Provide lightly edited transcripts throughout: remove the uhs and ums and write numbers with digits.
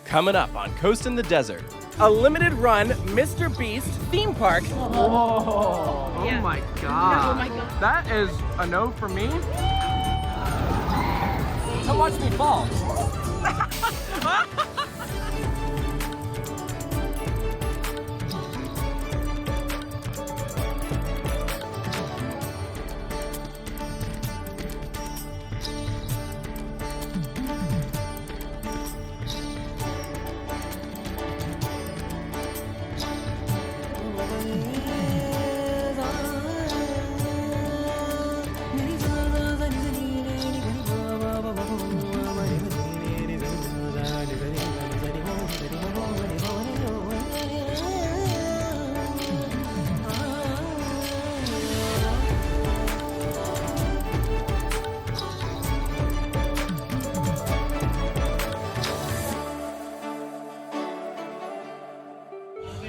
Coming up on Coast in the Desert, a limited run Mr. Beast theme park. Oh, Yeah. my god. Oh my god. That is a no for me. So watch me fall.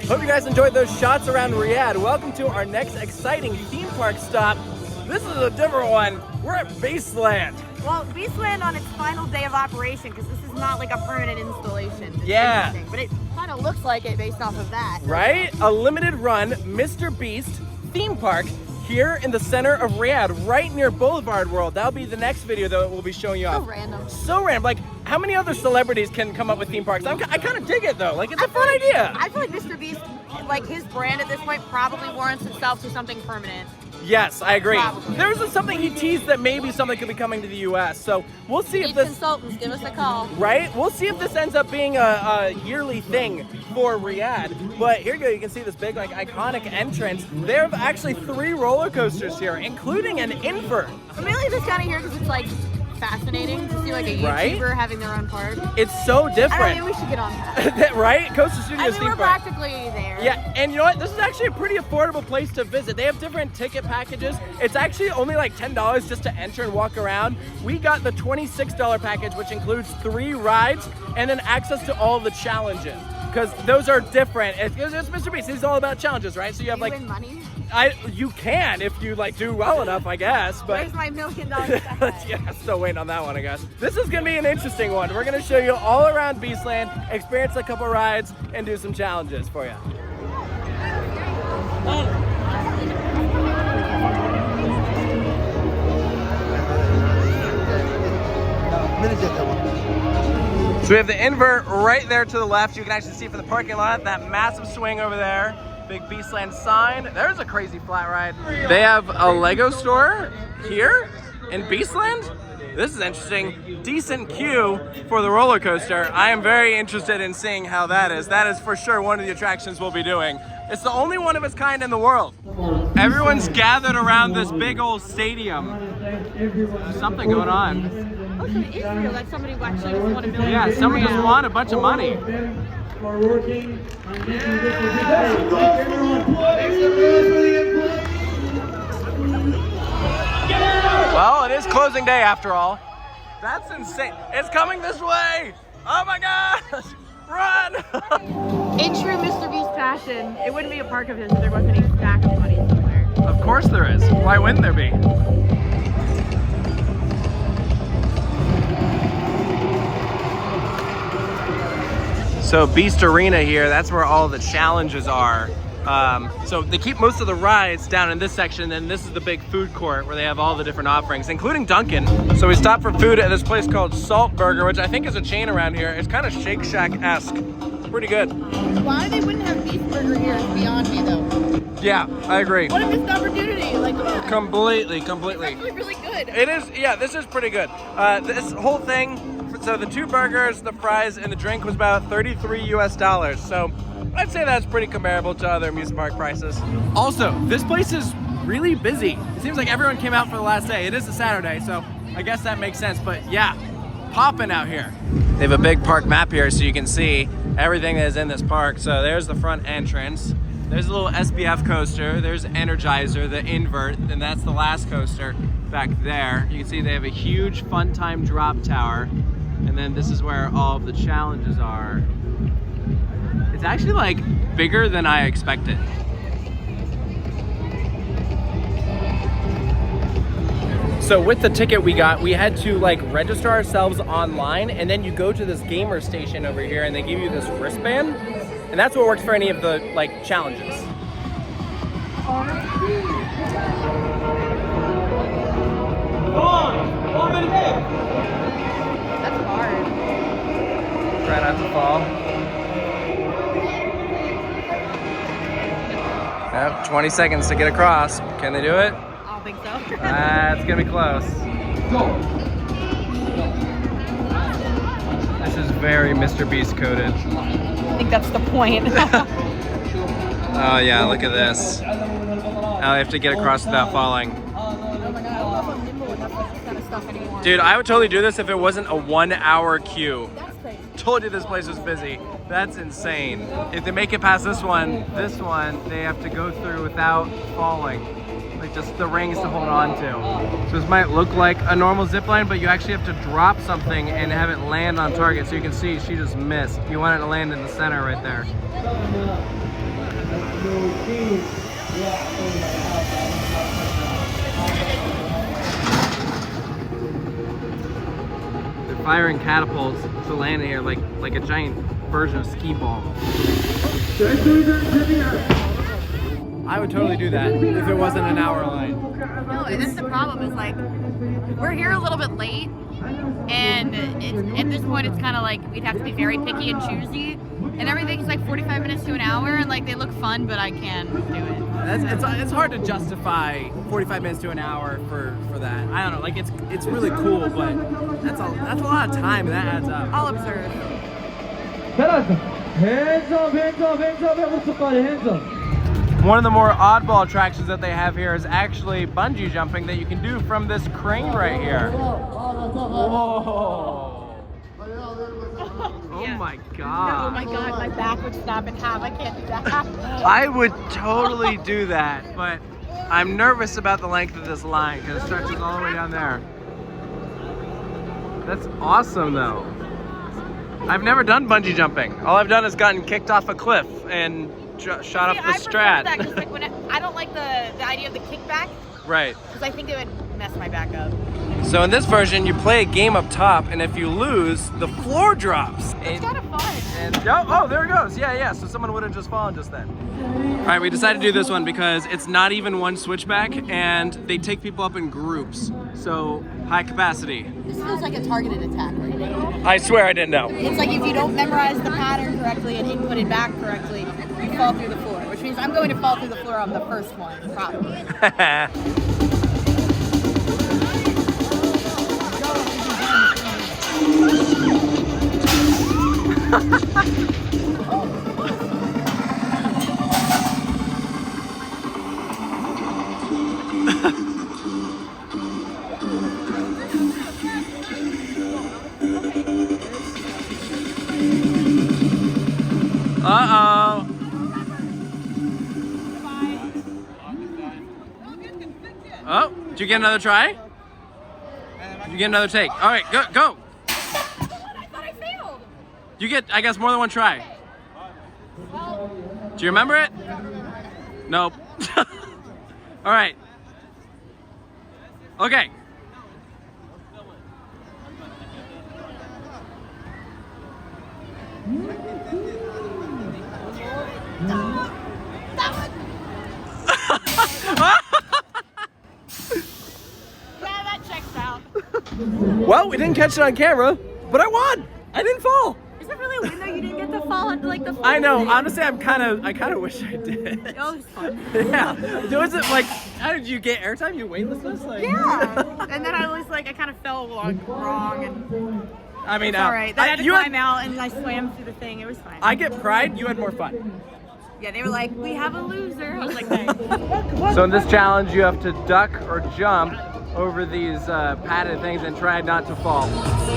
Hope you guys enjoyed those shots around Riyadh. Welcome to our next exciting theme park stop. This is a different one. We're at Beastland. Well, Beastland on its final day of operation, because this is not like a permanent installation. It's Yeah. interesting, but it kind of looks like it based off of that. Right? A limited run Mr. Beast theme park here in the center of Riyadh, right near Boulevard World. That'll be the next video that we'll be showing you So off. random. So random. Like, how many other celebrities can come up with theme parks? I kind of dig it though. Like, it's a fun idea. I feel like Mr. Beast, like his brand at this point, probably warrants itself to something permanent. Yes, I agree. Probably. There was something he teased that maybe something could be coming to the US. So we'll see if Need this, consultants, give us a call. right? We'll see if this ends up being a yearly thing for Riyadh. But here you go, you can see this big, like, iconic entrance. There are actually 3 roller coasters here, including an invert. I'm really just kind of here because it's like fascinating to see like a Right? YouTuber having their own park. It's so I don't know, different. maybe we should get on that. Right? Coaster I Studios mean, theme we're park. practically there. Yeah, and you know what? This is actually a pretty affordable place to visit. They have different ticket packages. It's actually only like $10 just to enter and walk around. We got the $26 package, which includes 3 rides and then access to all the challenges. Because those are different. It's Mr. Beast. He's all about challenges, right? So you have Do you like, win money? you can if you like do well enough, I guess. But Where's my $1 million ahead? yeah, still waiting on that one, I guess. This is gonna be an interesting one. We're gonna show you all around Beastland, experience a couple rides, and do some challenges for you. So we have the invert right there to the left. You can actually see from the parking lot, that massive swing over there. Big Beastland sign. There's a crazy flat ride. They have a Lego store here in Beastland. This is interesting. Decent queue for the roller coaster. I am very interested in seeing how that is. That is for sure one of the attractions we'll be doing. It's the only one of its kind in the world. Everyone's gathered around this big old stadium. There's something going on. Oh, so it is real, like somebody actually just won $1 million. Yeah, someone just won a bunch of money. Are working on making this a Well, it is closing day after all. That's insane. It's coming this way. Oh my gosh. Run. In true Mr. Beast fashion, it wouldn't be a park of his if there wasn't a stack of money somewhere. Of course there is. Why wouldn't there be? So Beast Arena here, that's where all the challenges are. So they keep most of the rides down in this section, and this is the big food court where they have all the different offerings, including Dunkin'. So we stopped for food at this place called Salt Burger, which I think is a chain around here. It's kind of Shake Shack-esque. Pretty good. Why they wouldn't have beef burger here is beyond me though. Yeah, I agree. What a missed opportunity. Like, come on. Completely. It's actually really good. It is, yeah, this is pretty good. This whole thing, so the 2 burgers, the fries, and the drink was about $33 US. So I'd say that's pretty comparable to other amusement park prices. Also, this place is really busy. It seems like everyone came out for the last day. It is a Saturday, so I guess that makes sense, but yeah, popping out here. They have a big park map here so you can see everything that is in this park. So there's the front entrance. There's a little SBF coaster. There's Energizer, the invert, and that's the last coaster back there. You can see they have a huge Fun Time drop tower. And then this is where all of the challenges are. It's actually like bigger than I expected. So with the ticket we got, we had to like register ourselves online, and then you go to this gamer station over here and they give you this wristband, and that's what works for any of the like challenges. That's hard. Try not to fall. Yep, 20 seconds to get across. Can they do it? I don't think so. It's gonna be close. This is very Mr. Beast coded. I think that's the point. Oh yeah, look at this. Now I have to get across without falling. Oh my god, I don't know if I'm nimble enough for this kind of stuff anymore. Dude, I would totally do this if it wasn't a 1 hour queue. That's crazy. Told you this place was busy. That's insane. If they make it past this one, they have to go through without falling. Like just the rings to hold on to. So this might look like a normal zip line, but you actually have to drop something and have it land on target. So you can see she just missed. You want it to land in the center right there. They're firing catapults to land in here like a giant version of skee ball. I would totally do that if it wasn't an hour line. No, and that's the problem is like, we're here a little bit late, and at this point it's kind of like we'd have to be very picky and choosy, and everything's like 45 minutes to an hour, and like they look fun, but I can't do it. It's hard to justify 45 minutes to an hour for that. I don't know, like it's really cool, but that's a lot of time, and that adds up. I'll observe. Hands up, hands up, hands up, everybody, hands up. One of the more oddball attractions that they have here is actually bungee jumping that you can do from this crane right here. Whoa! Oh Yeah. my god! Oh my god, my back would snap in half. I can't do that. I would totally do that, but I'm nervous about the length of this line because it stretches all the way down there. That's awesome though. I've never done bungee jumping. All I've done is gotten kicked off a cliff and shot off the I Strat. prefer that 'cause, like, I don't like the idea of the kickback, Right. because I think it would mess my back up. So in this version, you play a game up top, and if you lose, the floor drops. It's kind of fun. Oh, there it goes. Yeah. So someone would have just fallen just then. All right, we decided to do this one because it's not even one switchback, and they take people up in groups. So high capacity. This feels like a targeted attack right now. I swear I didn't know. It's like if you don't memorize the pattern correctly and input it back correctly, you fall through the floor, which means I'm going to fall through the floor on the first one, probably. Uh-oh. Oh, did you get another try? Did you get another take? All right, go. I thought I failed. You get, I guess, more than one try. Well, Do you remember it? Nope. All right. Okay. yeah, that checks out. Well, we didn't catch it on camera, but I won. I didn't fall. Is it really weird that you didn't get to fall into like the floor? I know. Honestly, I kind of wish I did. Oh, it's fun. Yeah. Was it like, how did you get airtime? You weightlessness? Like... Yeah. And then I was like, I kind of fell along wrong, and I mean, all right. Then I had to climb out, and I swam through the thing. It was fine. I get pride. You had more fun. Yeah, they were like, we have a loser. I was like, thanks. So in this challenge, you have to duck or jump over these padded things and try not to fall.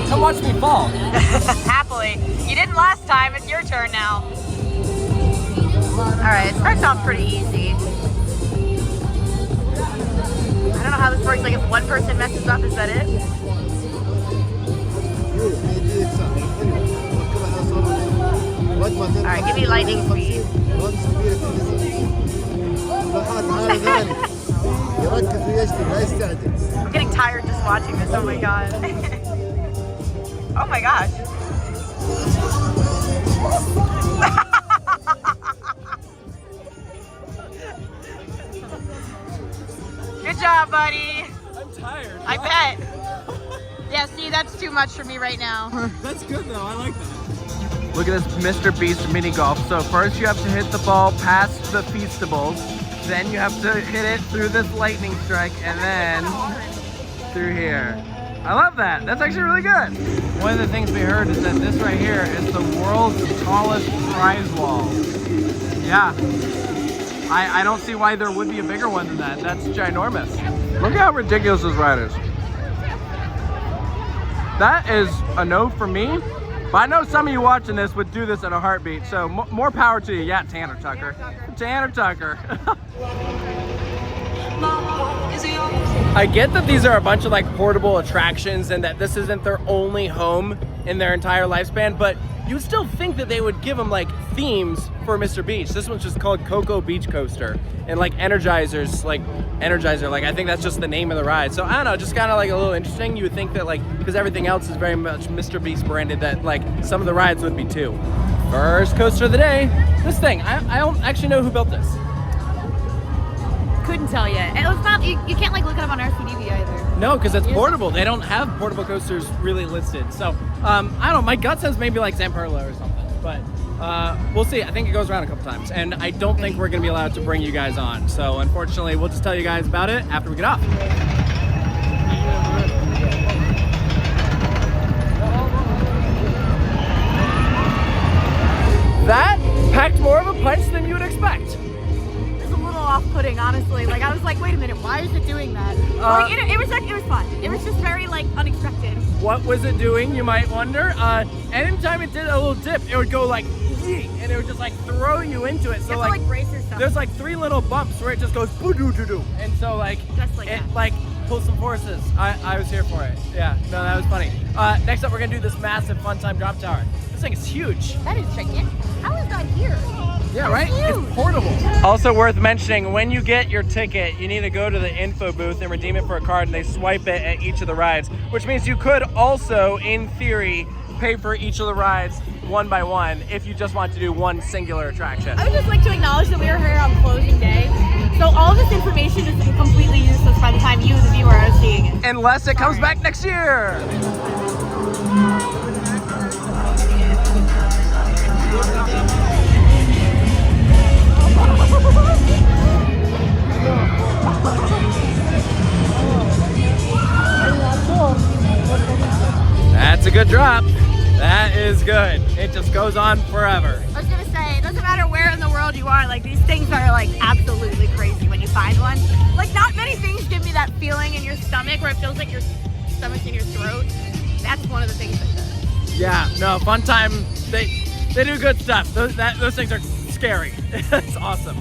Come watch me fall. Happily. You didn't last time. It's your turn now. All right, it starts off pretty easy. I don't know how this works. Like, if one person messes up, is that it? All right, give me lightning speed. getting tired just watching this. Oh my god. Oh my gosh. Good job, buddy. I'm tired. I bet. Yeah, see, that's too much for me right now. That's good though, I like that. Look at this Mr. Beast mini golf. So first you have to hit the ball past the Feastables, then you have to hit it through this lightning strike, and then through here. I love that. That's actually really good. One of the things we heard is that this right here is the world's tallest prize wall. Yeah. I don't see why there would be a bigger one than that. That's ginormous. Look at how ridiculous this ride is. That is a no for me. But I know some of you watching this would do this in a heartbeat, so more power to you. Yeah, Tanner Tucker. Tanner Tucker. I get that these are a bunch of like portable attractions and that this isn't their only home in their entire lifespan, but you would still think that they would give them like themes for Mr. Beach. This one's just called Coco Beach Coaster, and like Energizer, like I think that's just the name of the ride. So I don't know, just kind of like a little interesting. You would think that like, because everything else is very much Mr. Beast branded, that like some of the rides would be too. First coaster of the day, this thing. I don't actually know who built this. Couldn't tell you. And it's not, you can't like look it up on RCDB either. No, because it's portable. They don't have portable coasters really listed. So I don't know, my gut says maybe like Zamperla or something, but we'll see. I think it goes around a couple times, and I don't think we're gonna be allowed to bring you guys on. So unfortunately, we'll just tell you guys about it after we get off. That packed more of a punch than you would expect. Off-putting, honestly. Like I was like, wait a minute, why is it doing that? Like, it was fun. It was just very like unexpected. What was it doing, you might wonder? Anytime it did a little dip, it would go like yeet, and it would just like throw you into it. So like brace yourself. There's like 3 little bumps where it just goes boo doo doo doo, and so like just like it that. like pulls some forces. I was here for it. Yeah, no, that was funny. Next up, we're gonna do this massive fun time drop tower. This thing is huge. That is gigantic. How is that here? Yeah, right? It's portable. Also worth mentioning, when you get your ticket, you need to go to the info booth and redeem it for a card, and they swipe it at each of the rides, which means you could also, in theory, pay for each of the rides one by one if you just want to do one singular attraction. I would just like to acknowledge that we are here on closing day. So all of this information is completely useless by the time you, the viewer, are seeing it. Unless it comes back next year. That's a good drop. That is good. It just goes on forever. I was gonna say, it doesn't matter where in the world you are, like these things are like absolutely crazy when you find one. Like not many things give me that feeling in your stomach where it feels like your stomach's in your throat. That's one of the things that does. Yeah, no, fun time. They do good stuff. Those things are scary. It's awesome.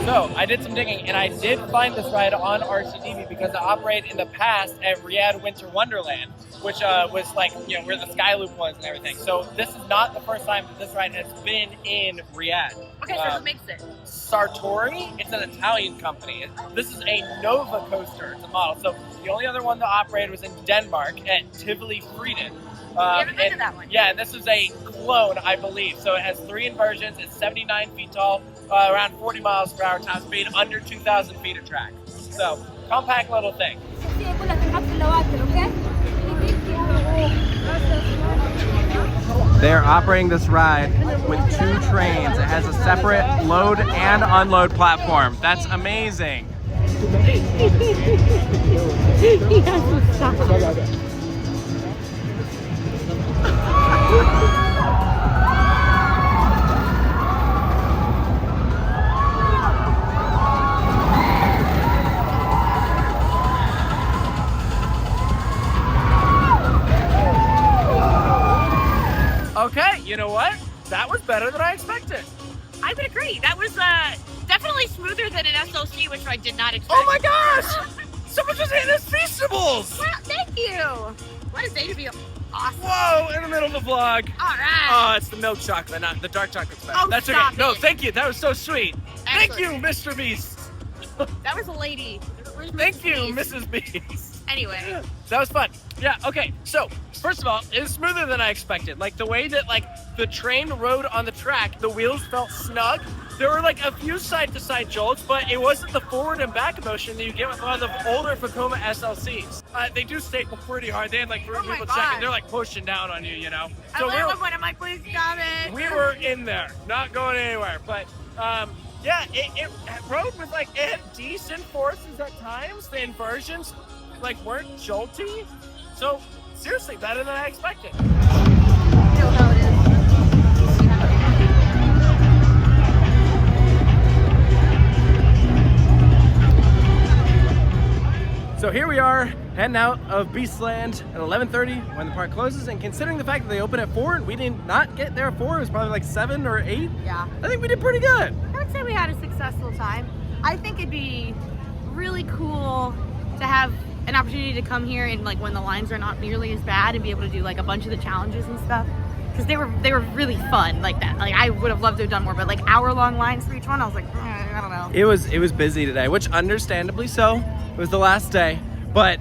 So I did some digging, and I did find this ride on RCDB because it operated in the past at Riyadh Winter Wonderland, which was like, you know, where the Sky Loop was and everything. So this is not the first time that this ride has been in Riyadh. Okay, so who makes it? Sartori. It's an Italian company. This is a Nova coaster. It's a model. So the only other one that operated was in Denmark at Tivoli Frieden. We haven't been to that one. Yeah, and this is a clone, I believe. So it has 3 inversions. It's 79 feet tall, around 40 miles per hour top speed, under 2,000 feet of track. So compact little thing. They're operating this ride with 2 trains. It has a separate load and unload platform. That's amazing. Okay, you know what? That was better than I expected. I would agree. That was definitely smoother than an SLC, which I did not expect. Oh my gosh! Someone just hit his Feastables! Well, thank you. What is A to B? Awesome. Whoa, in the middle of the vlog. All right. Oh, it's the milk chocolate, not the dark chocolate's better. Oh, That's stop okay. No, it. thank you. That was so sweet. Thank you, Excellent. Mr. Beast. That was a lady. Where's Thank Mrs. you, Beast? Mrs. Beast. Anyway. That was fun. Yeah, okay. So, first of all, it was smoother than I expected. Like, the way that, like, the train rode on the track, the wheels felt snug. There were, like, a few side-to-side jolts, but it wasn't the forward and back motion that you get with a lot of the older Vekoma SLCs. They do staple pretty hard. They had, like, 3 Oh my people God. checking. They're, like, pushing down on you, you know? I literally went, I'm like, please stop it. We were in there, not going anywhere. But yeah, it rode with like, it had decent forces at times. The inversions like weren't jolty. So seriously, better than I expected. You know how it is. So here we are, heading out of Beastland at 11:30 when the park closes, and considering the fact that they open at 4 and we did not get there at 4, it was probably like 7 or 8. Yeah. I think we did pretty good. I would say we had a successful time. I think it'd be really cool to have an opportunity to come here and like when the lines are not nearly as bad and be able to do like a bunch of the challenges and stuff. Because they were really fun like that. Like I would have loved to have done more, but like hour-long lines for each one, I was like, I don't know. It was busy today, which understandably so. It was the last day, but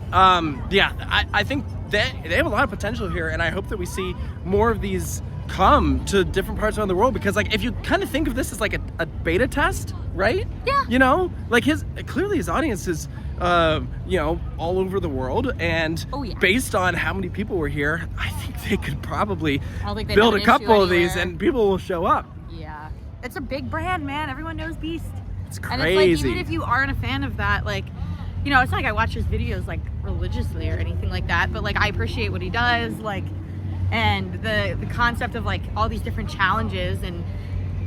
yeah, I think they have a lot of potential here, and I hope that we see more of these come to different parts around the world, because like if you kind of think of this as like a beta test, right? Yeah. You know, like clearly his audience is you know, all over the world, and Oh, yeah. based on how many people were here, I think they could probably I don't think they'd build have a an issue couple of these anywhere. and people will show up. Yeah. It's a big brand, man. Everyone knows Beast. It's And it's crazy. like, even if you aren't a fan of that, like, you know, it's not like I watch his videos like religiously or anything like that, but like I appreciate what he does, like, and the concept of like all these different challenges and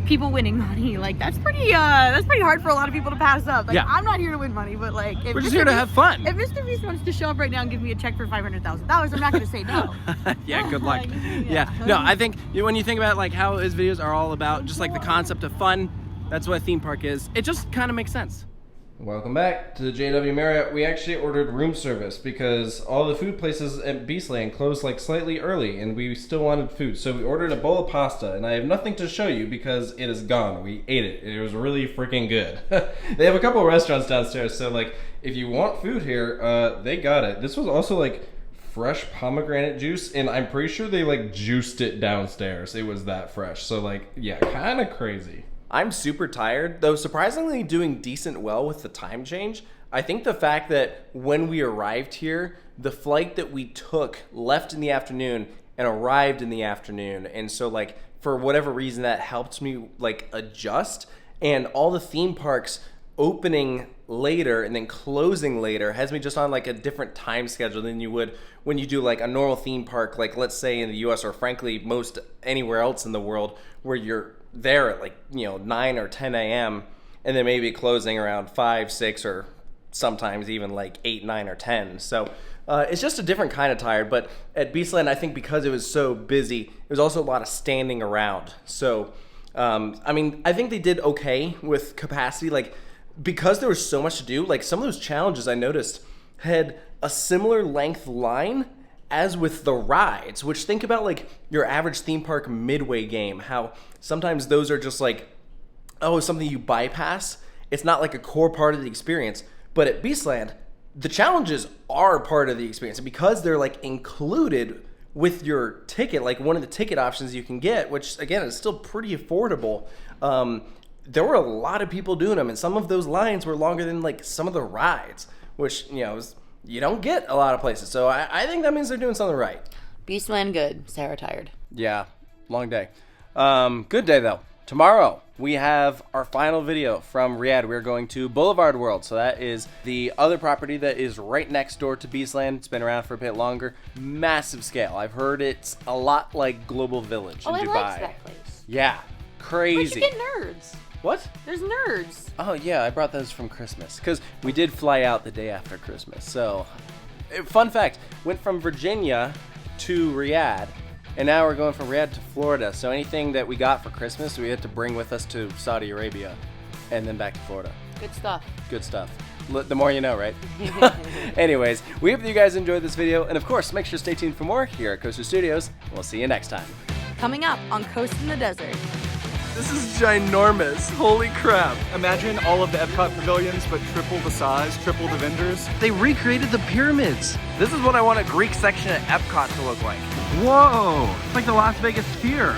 people winning money, like that's pretty hard for a lot of people to pass up. Like, Yeah. I'm not here to win money, but like if We're just Mr. here to Beast- have fun. If Mr. Beast wants to show up right now and give me a check for $500,000, I'm not gonna say no. Yeah, good luck. Like, Yeah. No, I think when you think about like how his videos are all about just like the concept of fun, that's what a theme park is. It just kind of makes sense. Welcome back to the JW Marriott. We actually ordered room service because all the food places at Beastland closed like slightly early, and we still wanted food. So we ordered a bowl of pasta, and I have nothing to show you because it is gone. We ate it. It was really freaking good. They have a couple of restaurants downstairs, so like if you want food here, they got it. This was also like fresh pomegranate juice, and I'm pretty sure they like juiced it downstairs. It was that fresh. So like, yeah, kind of crazy. I'm super tired, though surprisingly doing decent well with the time change. I think the fact that when we arrived here, the flight that we took left in the afternoon and arrived in the afternoon. And so like for whatever reason that helped me like adjust, and all the theme parks opening later and then closing later has me just on like a different time schedule than you would when you do like a normal theme park, like let's say in the US or frankly most anywhere else in the world, where you're there at like, you know, 9 or 10 a.m. and then maybe closing around 5, 6, or sometimes even like 8, 9, or 10. So it's just a different kind of tired. But at Beastland, I think because it was so busy, it was also a lot of standing around. So I mean, I think they did okay with capacity. Like, because there was so much to do, like some of those challenges I noticed had a similar length line as with the rides, which think about like your average theme park midway game, how sometimes those are just like, oh, something you bypass. It's not like a core part of the experience. But at Beastland, the challenges are part of the experience. And because they're like included with your ticket, like one of the ticket options you can get, which again is still pretty affordable, there were a lot of people doing them. And some of those lines were longer than like some of the rides, which, you know, you don't get a lot of places. So I think that means they're doing something right. Beastland good, Sarah tired. Yeah, long day. Good day though. Tomorrow we have our final video from Riyadh. We're going to Boulevard World. So that is the other property that is right next door to Beastland. It's been around for a bit longer. Massive scale. I've heard it's a lot like Global Village in Dubai. I liked that place. Yeah, crazy. Where'd you get nerds? What? There's nerds. Oh yeah, I brought those from Christmas because we did fly out the day after Christmas. So, fun fact, went from Virginia to Riyadh, and now we're going from Riyadh to Florida. So anything that we got for Christmas, we had to bring with us to Saudi Arabia, and then back to Florida. Good stuff. Good stuff. The more you know, right? Anyways, we hope that you guys enjoyed this video, and of course, make sure to stay tuned for more here at Coaster Studios. We'll see you next time. Coming up on Coast in the Desert. This is ginormous. Holy crap. Imagine all of the Epcot pavilions, but triple the size, triple the vendors. They recreated the pyramids. This is what I want a Greek section at Epcot to look like. Whoa! It's like the Las Vegas Sphere.